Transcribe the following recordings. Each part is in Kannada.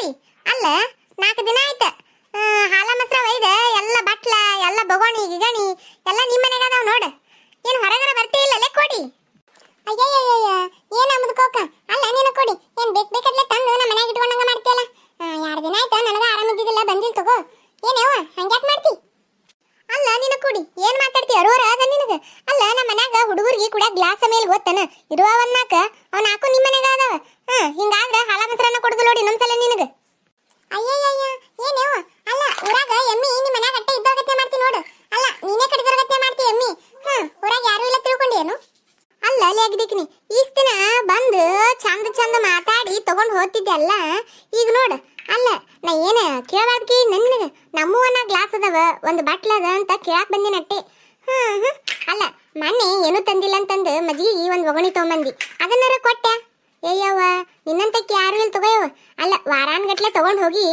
ಕೋಡಿ ಅಲ್ಲ 4 ದಿನ ಆಯ್ತ ಹಾಲ ಮೊಸರ ಒಯ್ದ ಎಲ್ಲ ಬಟ್ಲ ಎಲ್ಲ ಬಗೋಣಿ ಗಿಗಣಿ ಎಲ್ಲ ನಿಮ್ಮ ಮನೆಗೆ ಅದಾವ ನೋಡು. ಏನು ಹೊರಗರ ಬರ್ತಿ ಇಲ್ಲ ಕೋಡಿ? ಅಯ್ಯಯ್ಯಯ್ಯ ಏನ ಮುದುಕೋಕ ಅಲ್ಲ ನೀನು ಕೋಡಿ ಏನ್ ಬೇಕಾದ್ಲೆ ತಂದು ನಮ್ಮ ಮನೆಗೆ ಇಟ್ಕೊಂಡಂಗ ಮಾಡ್ತೀಯಲ್ಲ. 2 ದಿನ ಆಯ್ತು ನನಗ ಆರಾಮಿದ್ದಿಲ್ಲ ಬಂದಿಲ್ಲ ತಗೋ. ಏನೇವ ಹಂಗ್ಯಾಕ್ ಮಾಡ್ತಿ? ಅಲ್ಲ ನೀನು ಕೋಡಿ ಏನ್ ಮಾತಾಡ್ತಿ ಅರೋರ ಅದ ನಿನಗ? ಅಲ್ಲ ನಮ್ಮ ಮನ್ಯಾಗ ಹುಡುಗರಿಗೆ ಕೂಡ ಗ್ಲಾಸ್ ಮೇಲೆ ಗೊತ್ತನ ಇರುವವನ್ನಾಕ ಅವ್ 4 ನಿಮ್ಮ ಮನೆಗೆ ಅದಾವ. ಹಿಂಗಾದ್ರೆ ಹಾಲ ಮೊಸರನ್ನ ಕೊಡುದು ನೋಡಿ ಇನ್ನೊಂದ್ಸಲ ನಿನಗ. ಅಯ್ಯಯ್ಯಯ್ಯ ಏನೇವ ಅಲ್ಲ ಊರಾಗ ಎಮ್ಮಿ ನಿಮ್ಮ ಮನ್ಯಾಗ ಅಟ್ಟೆ ಇದ್ದೋಗತ್ತೆ ಮಾಡ್ತಿ ನೋಡು. ಅಲ್ಲ ನೀನೇ ಕಡಿದೋಗತ್ತೆ ಮಾಡ್ತಿ ಎಮ್ಮಿ. ಊರಾಗ ಯಾರು ಇಲ್ಲ ತಿಳ್ಕೊಂಡೇನು? ಅಲ್ಲ ಲೇಗ್ದಿಕ್ನಿ ಈಸ್ ದಿನ ಬಂದು ಚಂದ ಮಾತಾಡಿ ತಗೊಂಡು ಹೋಗ್ತಿದ್ದೆ ಅಲ್ಲ. ಈಗ ನೋಡು ಅಲ್ಲ ನಾ ಏನ ಕೇಳಾದ್ಕಿ ನನಗೆ ನಮ್ಮವನ್ನ ಗ್ಲಾಸ್ ಅದಾವ ಒಂದು ಬಟ್ಲ ಅದ ಅಂತ ಕೇಳಾಕ್ ಬಂದಿನ ಅಟ್ಟೆ. ಅಲ್ಲ ಮೊನ್ನೆ ಏನು ತಂದಿಲ್ಲ ಅಂತಂದು ಮಜ್ಜಿಗೆ ಒಂದು ಒಗಣಿ ತೊಗೊಂಬಂದಿ ಅದನ್ನಾರ ಕೊಟ್ಟೆ. ಏಯವ್ವ ನಿನ್ನಂತಕ್ಕೆ ಯಾರು ಇಲ್ಲಿ ತಗೋಯವ. ಅಲ್ಲ ವಾರಾನ್ಗಟ್ಲೆ ತಗೊಂಡು ಹೋಗಿ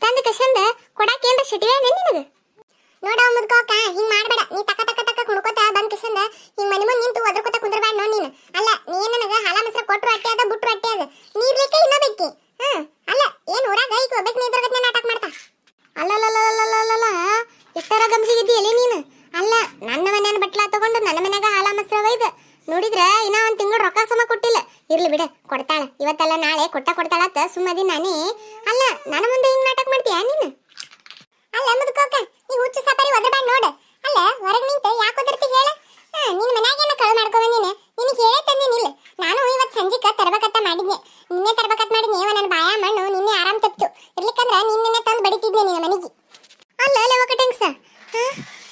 ತಂದು ಕಸಂದ ಕೊಡಾಕ ಏನ್ರ ಸಿಟಿವೆ ನಿನಗೆ? ನೋಡವ ಮುದ್ಕೋಕ ಹಿಂಗ್ ಮಾಡ್ಬೇಡ. ನೀ ತಕ್ಕ ಕುಣ್ಕೋತ ಬಂದ್ ಕಸಂದ ಹಿಂಗ್ ಮನಿ ಮುಂದೆ ನಿಂತು ಒದರ್ಕೋತ ಕುಂದ್ರಬೇಡ ನೋ ನೀನು. ಅಲ್ಲ ನೀ ನನಗ ಹಾಲ ಮೊಸರ ಕೊಟ್ರು ಅಟ್ಟೆ ಅದ ಬಿಟ್ರು ಅಟ್ಟೆ ಅದ. ನೀರ್ ಬೇಕೆ ಇನ್ನೂ ಬೇಕಿ? ಅಲ್ಲ ಏನ್ ಊರಾಗ ಈಗ ಒಬ್ಬಕ್ಕೆ ನೀ ಇದ್ರಗತ್ನ ನಾಟಕ ಮಾಡ್ತಾ? ಅಲ್ಲಲ್ಲ ಎಷ್ಟರ ಗಮಸಿಗಿದ್ದಿ ಎಲ್ಲಿ ನೀನು? ಅಲ್ಲ ನನ್ನ ಮನೆಯ ಬಟ್ಲ ತಗೊಂಡು ನನ್ನ ಮನ್ಯಾಗ ಹಾಲ ಮೊಸರ ಒಯ್ದು ನೋಡಿದ್ರೆ ಇನ್ನ 1 ತಿಂಗಳು ರೊಕ್ಕ ಸಮ ಕೊಟ್ಟಿಲ್ಲ. ಇರ್ಲಿ ಬಿಡ ಕೊಡ್ತಾಳ ಇವತ್ತಲ್ಲ ನಾಳೆ ಕೊಡ್ತಾಳತ್ತ ಸುಮ್ಮದಿ ನಾನೇ. ಅಲ್ಲ ನನ್ನ ಮುಂದೆ ಹಿಂಗ್ ನಾಟಕ ಮಾಡ್ತೀಯಾ ನೀನು? ಅಲ್ಲ ಮುದುಕೋಕ ನೀ ಹುಚ್ಚು ಸಪಾರಿ ಒದರ್ಬೇಡ ನೋಡು. ಅಲ್ಲ ಹೊರಗೆ ನಿಂತ ಯಾಕೆ ಒದರ್ತಿ ಹೇಳ? ನಿನ್ನ ಮನ್ಯಾಗೇನ ಕಳು ಮಾಡ್ಕೊ ಬಂದಿನಿ ನಿನಗೆ ಹೇಳೇ ತಂದಿನಿಲ್ಲ. ನಾನು ಇವತ್ತು ಸಂಜಿಕ ತರಬೇಕತ್ತ ಮಾಡಿದ್ನೆ. ನಿನ್ನೆ ತರಬೇಕತ್ ಮಾಡಿದ್ನಿ ನನ್ನ ಬಾಯ ಮಣ್ಣು ನಿನ್ನೆ ಆರಾಮ್ ತಪ್ತು. ಇರ್ಲಿಕ್ಕಂದ್ರ ನಿನ್ನೆ ತಂದು ಬಡಿತಿದ್ನೆ ನಿನ್ನ ಮನೆಗೆ. ಅಲ್ಲ ಲೆವಕಟಿಂಗ್ಸ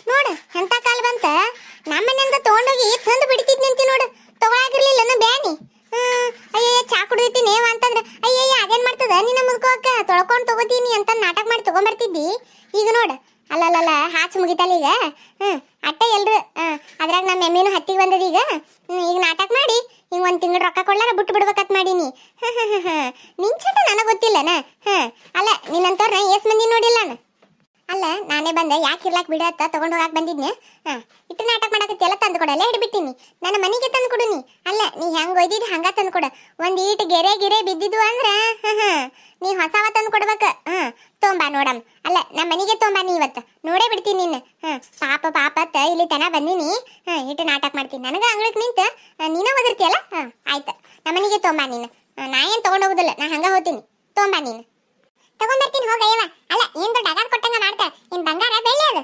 ನೋಡು ಎಂತ ಕಾಲ ಬಂತ. ನಮ್ಮನೆಯಿಂದ ತಗೊಂಡೋಗಿ ತಂದು ಬಿಡ್ತಿದ್ನಿ ಅಂತಿ ನೋಡು. ತಗೊಳಾಗಿರ್ಲಿಲ್ಲ ನಾ ಬ್ಯಾನಿ. ಅಯ್ಯಯ್ಯ ಚಾ ಕುಡಿದೈತಿ ನೇವ ಅಂತಂದ್ರೆ ಅಯ್ಯಯ್ಯ ಅದೇನ್ ಮಾಡ್ತದ ನಿನ್ನ ಮುದ್ಕೋಕ ತೊಳ್ಕೊಂಡು ತಗೋತೀನಿ ಅಂತ ನಾಟಕ ಮಾಡಿ ತಗೊಂಬರ್ತಿದ್ದಿ. ಈಗ ನೋಡು ಅಲ್ಲಲ್ಲ ಹಾಚು ಮುಗಿತಲ್ಲ ಈಗ. ಅಟ್ಟೆ ಎಲ್ರು ಅದ್ರಾಗ ನಮ್ಮ ಎಮ್ಮಿನೂ ಹತ್ತಿಗೆ ಬಂದದ ಈಗ. ಈಗ ನಾಟಕ ಮಾಡಿ ಈಗ 1 ತಿಂಗಳು ರೊಕ್ಕ ಕೊಡ್ಲಾರ ಬಿಟ್ಟು ಬಿಡ್ಬೇಕತ್ ಮಾಡೀನಿ. ನಿನ್ ಚಟ ನನಗೆ ಗೊತ್ತಿಲ್ಲನ. ಅಲ್ಲ ನಿನ್ನಂತವ್ರನ್ನ ಎಸ್ ಮಂದಿ ನೋಡಿಲ್ಲ ನಾನು. ಅಲ್ಲ ನಾನೇ ಬಂದೆ ಯಾಕೆ ಇರ್ಲಾಕ್ ಬಿಡತ್ತ ತಗೊಂಡು ಹೋಗಾಕ್ ಬಂದಿದ್ನೆ. ಇಟ್ಟು ನಾಟಕ ಮಾಡಕತ್ತೆಲ್ಲ ತಂದು ಕೊಡಲ್ಲ ಹಿಡ್ಬಿಟ್ಟಿನಿ ನನ್ನ ಮನೆಗೆ ತಂದು ಕೊಡುನಿ. ಅಲ್ಲ ನೀ ಹೆಂಗ್ ಒಯ್ದಿದ್ದು ಹಂಗ ತಂದು ಕೊಡ. ಒಂದ್ ಈಟ್ ಗೆರೆ ಬಿದ್ದಿದ್ದು ಅಂದ್ರ ನೀ ಹೊಸವ ತಂದು ಕೊಡ್ಬೇಕ. ತೊಂಬಾ ನೋಡಮ್. ಅಲ್ಲ ನಮ್ಮ ಮನೆಗೆ ತೊಂಬಾ ನೀ ಇವತ್ತು ನೋಡೇ ಬಿಡ್ತೀನಿ ನಿನ್ನ. ಪಾಪತ್ತ ಇಲ್ಲಿ ತನ ಬಂದಿನಿ. ಇಟ್ಟು ನಾಟಕ ಮಾಡ್ತೀನಿ ನನಗ ಅಂಗ್ಳಕ್ ನಿಂತ ನೀನ ಒದರ್ತಿಯಲ್ಲ. ಆಯ್ತು ನಮ್ಮ ಮನೆಗೆ ತೊಂಬಾ ನೀನು. ನಾ ಏನ್ ತಗೊಂಡ್ ಹೋಗುದಿಲ್ಲ ನಾ ಹಂಗ ಹೋಗ್ತೀನಿ. ತೊಂಬಾ ನೀನು ತಗೊಂಡ್ಬರ್ತೀನಿ ಹೋಗಯ್ಯವ. ಅಲ್ಲ ಏನ್ ದೊಡ್ಡ ಅಗಾರ್ ಕೊಟ್ಟಂಗ ಮಾಡ್ತಾ ಏನ್ ಬಂಗಾರ ಬೆಳ್ಳಿ ಅದು?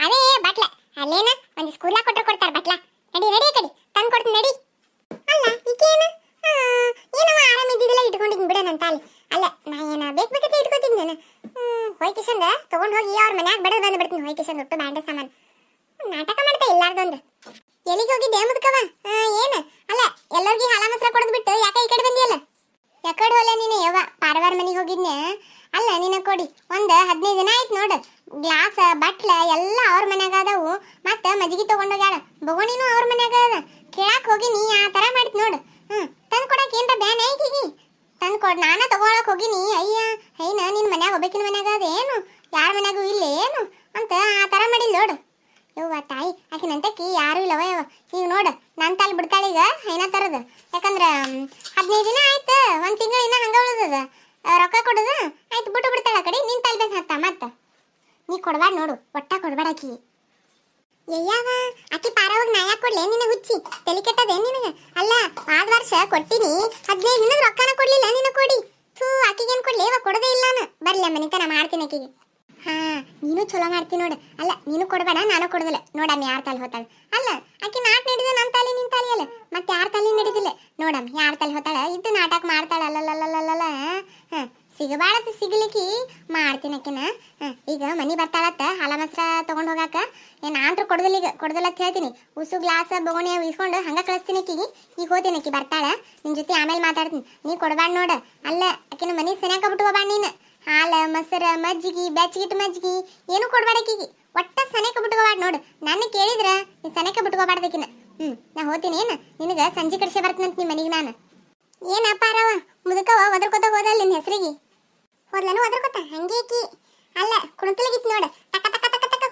ಅದೇ ಬಟ್ಲ ಅಲ್ಲೇನ ಒಂದು ಸ್ಕೂಲ ಕೊಡ್ತಾರ ಬಟ್ಲ. ನಡಿ ಕಡಿ ತಂದು ಕೊಡ್ತೀನಿ ನಡಿ. ಅಲ್ಲ ಈಗೇನು ಏನವ ಆರಾಮ ಇದ್ದಿದ್ದಿಲ್ಲ ಇಟ್ಕೊಂಡಿದ್ದೀನಿ ಬಿಡ ನನ್ನ ತಾಲಿ. ಅಲ್ಲ ನಾ ಏನ ಬೇಕಂತ ಇಟ್ಕೊತೀನಿ ನಾನು. ಹೋಯ್ಕಿಸಂದ ತಗೊಂಡು ಹೋಗಿ ಅವ್ರ ಮನ್ಯಾಗ ಬಡದ್ ಬಂದು ಬಿಡ್ತೀನಿ. ಹೋಯ್ಕಿಸಂದ ಒಟ್ಟು ಬ್ಯಾಂಡ ಸಾಮಾನು ನಾಟಕ ಮಾಡ್ತಾ ಇಲ್ಲಾರ್ದೊಂದು. ಎಲ್ಲಿಗೆ ಹೋಗಿದ್ದೆ ಮುದ್ಕವ? ಏನ ಅಲ್ಲ ಎಲ್ಲರಿಗೂ ಹಾಲ ಮೊಸರ ಕೊಡದ್ ಬಿಟ್ಟು ಯಾಕೆ ಈ ಕಡೆ ಬಂದಿಯಲ್ಲ? ಯಾಕಡೆ ಹೋಲ್ಲ ನೀನು ಯವ್ವ ಪಾರವಾರ ಮನೆಗೆ ಹೋಗಿದ್ನೆ. ಅಲ್ಲ ನೀನ ಕೊಡಿ ಒಂದು 15 ದಿನ ಆಯ್ತು ನೋಡು. ಗ್ಲಾಸ್ ಬಟ್ಲ ಎಲ್ಲ ಅವ್ರ ಮನ್ಯಾಗ ಅದಾವು. ಮತ್ತೆ ಮಜ್ಜಿಗೆ ತಗೊಂಡೋಗ್ಯಾಳ ಬಗೋಣಿನೂ ಅವ್ರ ಮನ್ಯಾಗ ಅದ. ಕೇಳಾಕ್ ಹೋಗಿ ನೀ ಆ ತರ ಮಾಡಿದ್ ನೋಡು. ತಂದು ಕೊಡಕ್ಕೆ ಏನ್ರ ಬ್ಯಾನ್ ಐಕಿಗಿ ತಂದು ಕೊಡ್. ನಾನ ತಗೊಳಕ್ ಹೋಗಿನಿ. ಅಯ್ಯ ಐನ ನಿನ್ ಮನ್ಯಾಗ ಒಬ್ಬಕಿನ ಮನ್ಯಾಗ ಅದ ಏನು ಯಾರ ಮನ್ಯಾಗೂ ಇಲ್ಲ ಏನು ಅಂತ ಆ ತರ ಮಾಡಿಲ್ ನೋಡು. ಯವ್ವ ತಾಯಿ ಆಕಿನಂತಕಿ ಯಾರು ಇಲ್ಲವ ಯವ್ವ. ಈಗ ನೋಡು ನನ್ನ ತಾಲಿ ಬಿಡ್ತಾಳೀಗ ಐನ ತರದ. ಯಾಕಂದ್ರ 15 ದಿನ ಆಯ್ತು 1 ತಿಂಗಳು ಇನ್ನ ಹಂಗ ಉಳಿದದ. ರೊಕ್ಕ ಕೊಡುದು ಆಯ್ತು ಬಿಟ್ಟು ಬಿಡ್ತಾಳ ಕಡೆ ನಿನ್ ತಾಲ್ ಬೇಕು ಹತ್ತ ಮತ್ತ ನೀ ಕೊಡ್ಬೇಡ ನೋಡು. ಒಟ್ಟ ಕೊಡ್ಬೇಡ ಆಕಿ. ಅಯ್ಯವ ಆಕಿ ಪಾರವಾಗ ನಾ ಯಾಕೆ ಕೊಡ್ಲೆ ನಿನ್ನ ಹುಚ್ಚಿ ತಲೆ ಕೆಟ್ಟದೆ ನಿನಗ? ಅಲ್ಲ ಆದ ವರ್ಷ ಕೊಟ್ಟಿನಿ 15 ದಿನದ ರೊಕ್ಕನ ಕೊಡ್ಲಿಲ್ಲ ನಿನ್ನ ಕೊಡಿ. ಆಕಿಗೇನ್ ಕೊಡ್ಲಿ ಇವಾಗ ಕೊಡದೇ ಇಲ್ಲ ನಾನು. ಬರ್ಲಿ ಮನಿತನ ಮಾಡ್ತೀನಿ ಆಕಿಗೆ. ನೀನು ಚಲೋ ಮಾಡ್ತೀನಿ ನೋಡು. ಅಲ್ಲ ನೀನು ಕೊಡ್ಬೇಡ ನಾನು ಕೊಡುದಿಲ್ಲ. ನೋಡಮ್ಮ ಯಾರ ತಾಲಿ ಹೋತಾಳ. ಅಲ್ಲ ಆಕಿ ನಾಟ್ ನಡಿದ ನನ್ನ ತಾಲಿ ನಿನ್ ತಾಲಿ ಅಲ್ಲ ಮತ್ತೆ ಯಾರ ತಾಲಿ ನಡಿದಿಲ್ಲ. ನೋಡಮ್ಮ ಯಾರ ತಾಲಿ ಹೋತಾಳ ಇದ್ದು ನಾಟಕ ಮಾಡ್ತಾಳ. ಅಲ್ಲಲ್ಲಲ್ಲಲ್ಲ ಸಿಗಬಾಳತ್ ಸಿಗ್ಲಿಕ್ಕಿ ಮಾಡ್ತೀನಿ ಆಕಿನ. ಈಗ ಮನಿ ಬರ್ತಾಳತ್ತ ಹಾಲ ಮೊಸರ ತಗೊಂಡ್ ಹೋಗಾಕ. ನಾನ್ರು ಕೊಡುದಿಲ್ಲ ಈಗ ಕೊಡುದಿಲ್ಲ ಅಂತ ಹೇಳ್ತೀನಿ. ಉಸು ಗ್ಲಾಸ್ ಬಗೋಣಿ ಇಸ್ಕೊಂಡು ಹಂಗ ಕಳಿಸ್ತೀನಿ ಆಕಿಗೆ. ಈಗ ಹೋತೀನಿ ಆಕಿ ಬರ್ತಾಳ ನಿನ್ ಜೊತೆ ಆಮೇಲೆ ಮಾತಾಡ್ತೀನಿ. ನೀ ಕೊಡ್ಬೇಡ ನೋಡ. ಅಲ್ಲ ಆಕಿನ ಮನಿ ಸನ್ಯಾಕ ಬಿಟ್ಟು ಹೋಗ್ಬೇಡ ನೀನು. ಹಾಲ ಮೊಸರ ಮಜ್ಜಿಗೆ ಬೆಚ್ಚಗಿಟ್ಟು ಮಜ್ಜಿಗೆ ಏನು ಕೊಡ್ಬೇಡ ಆಕಿಗೆ. ಒಟ್ಟ ಸನೇಕ ಬಿಟ್ಕೋಬಾರ್ದು ನೋಡು. ನನ್ನ ಕೇಳಿದ್ರ ನೀ ಸನೇಕ ಬಿಟ್ಕೋಬಾರ್ದಕಿನ. ನಾ ಹೋತೀನಿ ಏನು ನಿನಗ ಸಂಜೆ ಕಡಿಸೆ ಬರ್ತೀನಂತ ನಿಮ್ಮ ಮನೆಗೆ ನಾನು. ಏನಪ್ಪ ಅರವ ಮುದುಕವ ಒದರ್ಕೋತ ಹೋದಲ್ಲ ನಿನ್ನ ಹೆಸರಿಗೆ ಹೋದ್ಲನು ಒದರ್ಕೋತ ಹಂಗೇಕಿ. ಅಲ್ಲ ಕುಣುತ್ತಲಿಗಿತ್ತು ನೋಡು ಟಕ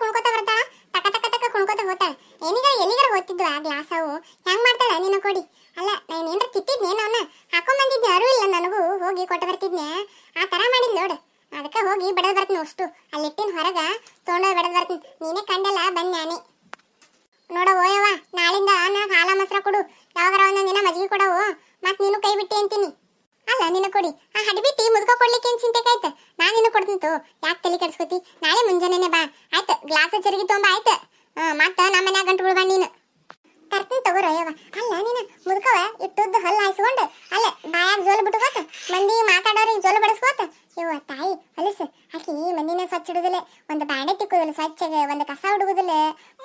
ಕುಣ್ಕೋತ ಬರ್ತಾಳ. ಟಕ ಕುಣ್ಕೋತ ಹೋತಾಳ. ಎಲ್ಲಿಗಾರ ಹೋಗ್ತಿದ್ವು ಆ ಗ್ಲಾಸ್ ಅವು ಹೆಂಗ್ ಮಾಡ್ತಾಳ ನೀನು ಕೊಡಿ. ಅಲ್ಲ ನಾನು ಏನ್ರ ಕಿತ್ತಿದ್ನೇನು ಅವನ್ನ ಹಾಕೊಂಡ್ ಬಂದಿದ್ದೆ ಅರು ಇಲ್ಲ ನನಗೂ ಹೋಗಿ ಕೊಟ್ಟು ಬರ್ತಿದ್ನೆ. ಆ ತರ ಮಾಡಿದ್ ನೋಡು. ಹೋಗಿ ಬಡದ್ ಬರ್ತೀನಿ ಅಷ್ಟು ಅಲ್ಲಿಟ್ಟಿನ ಹೊರಗ ತೊಗೊಂಡ ಬಡದ್ ಬರ್ತೀನಿ. ನೀನೇ ಕಂಡಲ್ಲ ಬಂದ್ ನಾನೇ ನೋಡ ಓಯವ್ವ. ನಾಳಿಂದ ನನಗೆ ಹಾಲ ಮೊಸರ ಕೊಡು, ಯಾವಾಗಾರ ಒಂದೊಂದು ದಿನ ಮಜ್ಜಿಗೆ ಕೊಡವು. ಮತ್ ನೀನು ಕೈ ಬಿಟ್ಟಿ ಅಂತೀನಿ. ಅಲ್ಲ ನಿನ್ನ ಕೊಡಿ ಆ ಹಡ್ಬಿಟ್ಟಿ ಮುದ್ಕ ಕೊಡ್ಲಿಕ್ಕೆ ಏನ್ ಚಿಂತೆ ಆಯ್ತು, ನಾನು ನಿನ್ನ ಕೊಡ್ತಂತು. ಯಾಕೆ ತಲೆ ಕೆಡ್ಸ್ಕೊತಿ? ನಾಳೆ ಮುಂಜಾನೆ ಬಾ ಆಯ್ತು. ಗ್ಲಾಸ್ ಚರಿಗೆ ತೊಗೊಂಬ ಆಯ್ತು. ಮತ್ತ ನಮ್ಮ ಮನ್ಯಾಗ ಗಂಟು ಬಿಡ್ಬಾ ನೀನು. ತರ್ತೀನಿ ತಗೋರ ಯವ್ವ. ಅಲ್ಲ ನೀನು ಮುದ್ಕವ ಇಟ್ಟುದ್ದು ಹಲ್ಲು ಹಾಯಿಸ್ಕೊಂಡು ಅಲ್ಲೇ ಬಾಯಾಗ ಜೋಲು ಬಿಟ್ಕೋತ ಮಂದಿ ಮಾತಾಡೋರಿಗೆ ಜೋಲು ಬಡಿಸ್ಕೋತ. ಯವ್ವ ತಾಯಿ ಹೊಲಸು ಆಕಿ ಮನಿನ ಸ್ವಚ್ಛ ಇಡುದಿಲ್ಲ, ಒಂದು ಬಾಂಡೆ ತಿಕ್ಕುದಿಲ್ಲ ಸ್ವಚ್ಛಗೆ, ಒಂದು ಕಸ ಹುಡುಗುದಿಲ್ಲ.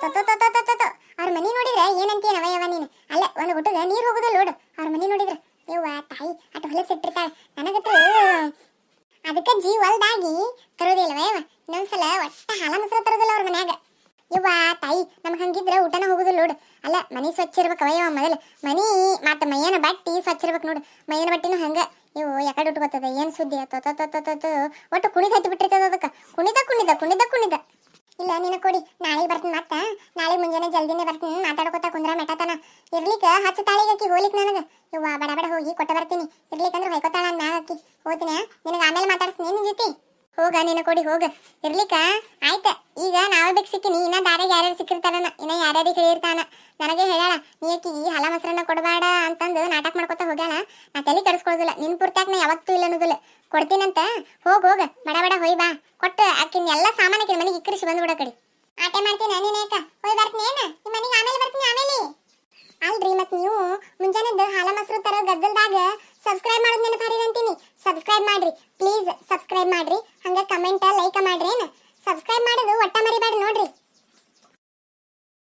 ತೊತ್ತೋ ಅವ್ರ ಮನಿ ನೋಡಿದ್ರೆ ಏನಂತೀನವ ಯವ್ವ ನೀನು? ಅಲ್ಲ ಒಂದು ಗುಟ್ಟದ ನೀರು ಹೋಗುದಿಲ್ಲ ನೋಡು ಅವ್ರ ಮನಿ ನೋಡಿದ್ರೆ. ಯವ್ವ ತಾಯಿ ಅಟ್ ಹೊಲಸು ಇಟ್ಟಿರ್ತಾಳೆ. ನನಗತ್ತು ಅದಕ್ಕೆ ಹೊಲ್ದಾಗಿ ತರೋದಿಲ್ಲವ ಯವ್ವ. ಇನ್ನೊಂದ್ಸಲ ಒಟ್ಟ ಹಾಲ ಮೊಸರು ತರೋದಿಲ್ಲ ಅವ್ರ ಮನ್ಯಾಗ. ಯವ್ವ ತಾಯಿ ನಮ್ಗೆ ಹಂಗಿದ್ರೆ ಊಟನ ಹೋಗುದಿಲ್ಲ ನೋಡು. ಅಲ್ಲ ಮನಿ ಸ್ವಚ್ಛ ಇರ್ಬೇಕು ಅವಯವ ಮೊದಲು. ಮನಿ ಮತ್ತು ಮೈಯನ ಬಟ್ಟಿ ಸ್ವಚ್ಛ ಇರ್ಬೇಕು ನೋಡು. ಮೈಯನ ಬಟ್ಟಿನೂ ಹಂಗ ಇವು ಯಾಕಡೆ ಉಟ್ಕೋತದ ಏನು ಸುದ್ದಿ ಒಟ್ಟು ಕುಣಿದ ಹತ್ತಿ ಬಿಟ್ಟಿರ್ತದ. ಅದಕ್ಕೆ ಕುಣಿದ ಇಲ್ಲ ನೀನು ಕೊಡಿ. ನಾಳೆಗೆ ಬರ್ತೀನಿ. ಮತ್ತ ನಾಳೆ ಮುಂಜಾನೆ ಜಲ್ದಿನೇ ಬರ್ತೀನಿ. ಮಾತಾಡ್ಕೊತಾ ಕುಂದ್ರ ಮೆಟತನ ಇರ್ಲಿಕ್ಕ ಹಚ್ಚ ತಾಳಿಗೆ ಹಾಕಿ ಹೋಗ್ಲಿಕ್ಕೆ ನನಗೆ. ಇವ್ವ ಬಡ ಹೋಗಿ ಕೊಟ್ಟ ಬರ್ತೀನಿ. ಇರ್ಲಿಕ್ಕಂದ್ರೆ ಹೊಯ್ಕೋತಾಳ ನಾನು ಮ್ಯಾಗ ಹಾಕಿ ಹೋಗ್ತೀನಿ. ನಿನಗೆ ಆಮೇಲೆ ಮಾತಾಡ್ತೀನಿ ನಿನ್ನ ಜೊತೆ. ಹೋಗ ನೀನು ಕೊಡಿ ಹೋಗ ಇರ್ಲಿಕ್ಕ ಆಯ್ತ. ಈಗ ನಾವೇ ಬೇಕು ಸಿಕ್ಕಿನಿ, ಇನ್ನ ದಾರಿಗೆ ಯಾರ್ಯಾರು ಸಿಕ್ಕಿರ್ತಾರನ, ಇನ್ನ ಯಾರ್ಯಾರಿಗೆ ಹೇಳಿರ್ತಾನ. ನನಗೆ ಹೇಳಾಳ ನೀ ಆಕಿಗೆ ಹಾಲ ಮೊಸರನ್ನ ಕೊಡಬೇಡ ಅಂತಂದು ನಾಟಕ ಮಾಡ್ಕೊತ ಹೋಗ್ಯಾಳ. ನಾ ತಲೆ ಕೆಡಿಸ್ಕೊಳ್ಳೋದಿಲ್ಲ. ನಿನ್ ಪೂರ್ತಿಯಾಕ ನಾ ಯಾವತ್ತೂ ಇಲ್ಲ ಅನ್ನೋದಿಲ್ಲ. ಕೊಡ್ತೀನಂತ ಹೋಗ ಬಡ ಹೋಯ್ ಬಾ. ಕೊಟ್ಟು ಆಕಿನ ಎಲ್ಲ ಸಾಮಾನು ಆಕಿನ ಮನೆಗೆ ಇಕ್ಕರಿಸಿ ಬಂದ್ಬಿಡ ಕಡೆ. ಆಟೆ ಮಾಡ್ತೀನಿ ನೀನೇಕ ಹೋಯ್ ಬರ್ತೀನಿ. ಏನ ನಿಮ್ಮ ಮನೆಗೆ ಆಮೇಲೆ ಬರ್ತೀನಿ. ಆಮೇಲೆ